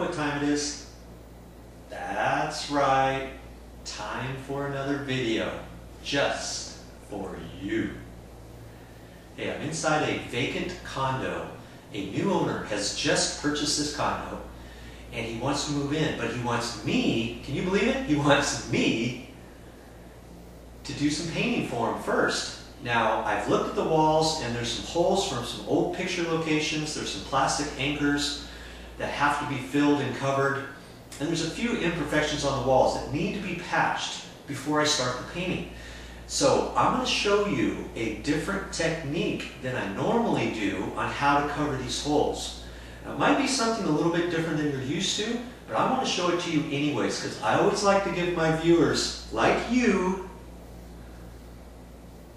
what time it is? That's right. Time for another video. Just for you. Hey, I'm inside a vacant condo. A new owner has just purchased this condo and he wants to move in, but he wants me, can you believe it? He wants me to do some painting for him first. Now, I've looked at the walls and there's some holes from some old picture locations. There's some plastic anchors that have to be filled and covered. And there's a few imperfections on the walls that need to be patched before I start the painting. So I'm going to show you a different technique than I normally do on how to cover these holes. Now, it might be something a little bit different than you're used to, but I want to show it to you anyways because I always like to give my viewers, like you,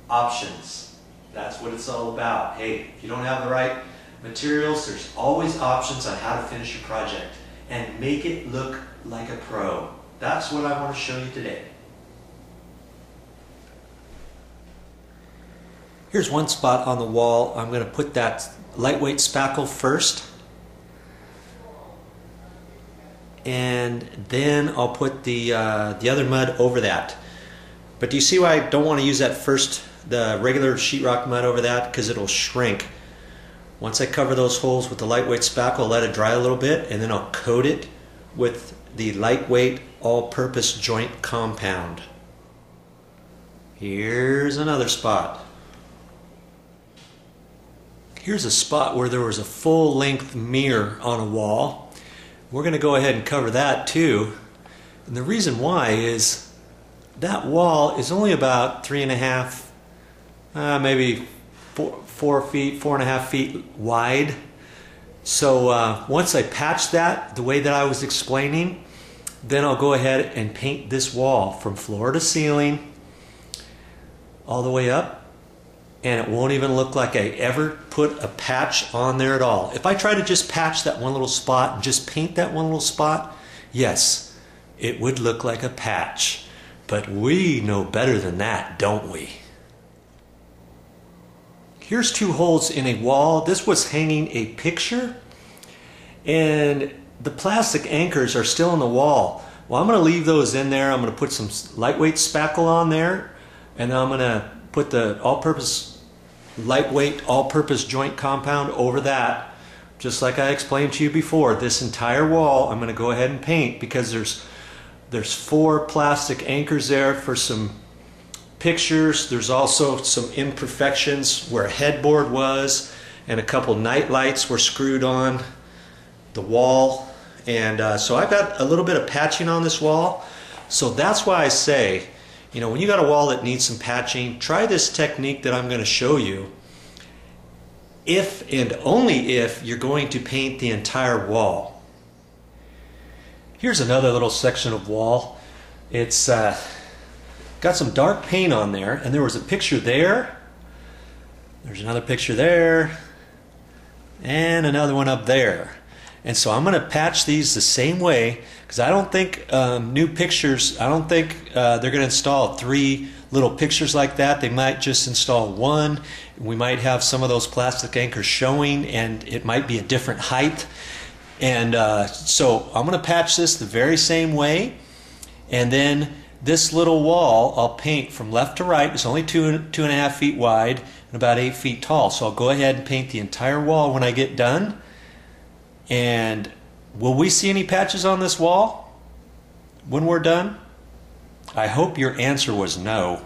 options. That's what it's all about. Hey, if you don't have the right materials, there's always options on how to finish your project and make it look like a pro. That's what I want to show you today. Here's one spot on the wall. I'm going to put that lightweight spackle first. And then I'll put the other mud over that. But do you see why I don't want to use that first, the regular sheetrock mud over that? Because it'll shrink. Once I cover those holes with the lightweight spackle, let it dry a little bit, and then I'll coat it with the lightweight all-purpose joint compound. Here's another spot. Here's a spot where there was a full-length mirror on a wall. We're going to go ahead and cover that too. And the reason why is that wall is only about 3.5, maybe 4 feet, 4.5 feet wide. So once I patch that the way that I was explaining, then I'll go ahead and paint this wall from floor to ceiling all the way up. And it won't even look like I ever put a patch on there at all. If I try to just patch that one little spot and just paint that one little spot, yes, it would look like a patch. But we know better than that, don't we? Here's 2 holes in a wall. This was hanging a picture, and the plastic anchors are still in the wall. Well, I'm going to leave those in there. I'm going to put some lightweight spackle on there, and then I'm going to put the lightweight all-purpose joint compound over that. Just like I explained to you before, this entire wall I'm going to go ahead and paint because there's 4 plastic anchors there for some pictures. There's also some imperfections where a headboard was, and a couple night lights were screwed on the wall. And so I've got a little bit of patching on this wall. So that's why I say, you know, when you got a wall that needs some patching, try this technique that I'm going to show you if and only if you're going to paint the entire wall. Here's another little section of wall. It's got some dark paint on there, and there was a picture there. There's another picture there, and another one up there. And so I'm going to patch these the same way because I don't think new pictures, I don't think they're going to install 3 little pictures like that. They might just install 1. We might have some of those plastic anchors showing, and it might be a different height. And so I'm going to patch this the very same way, and then this little wall I'll paint from left to right. It's only 2.5 feet wide and about 8 feet tall. So I'll go ahead and paint the entire wall when I get done. And will we see any patches on this wall when we're done? I hope your answer was no.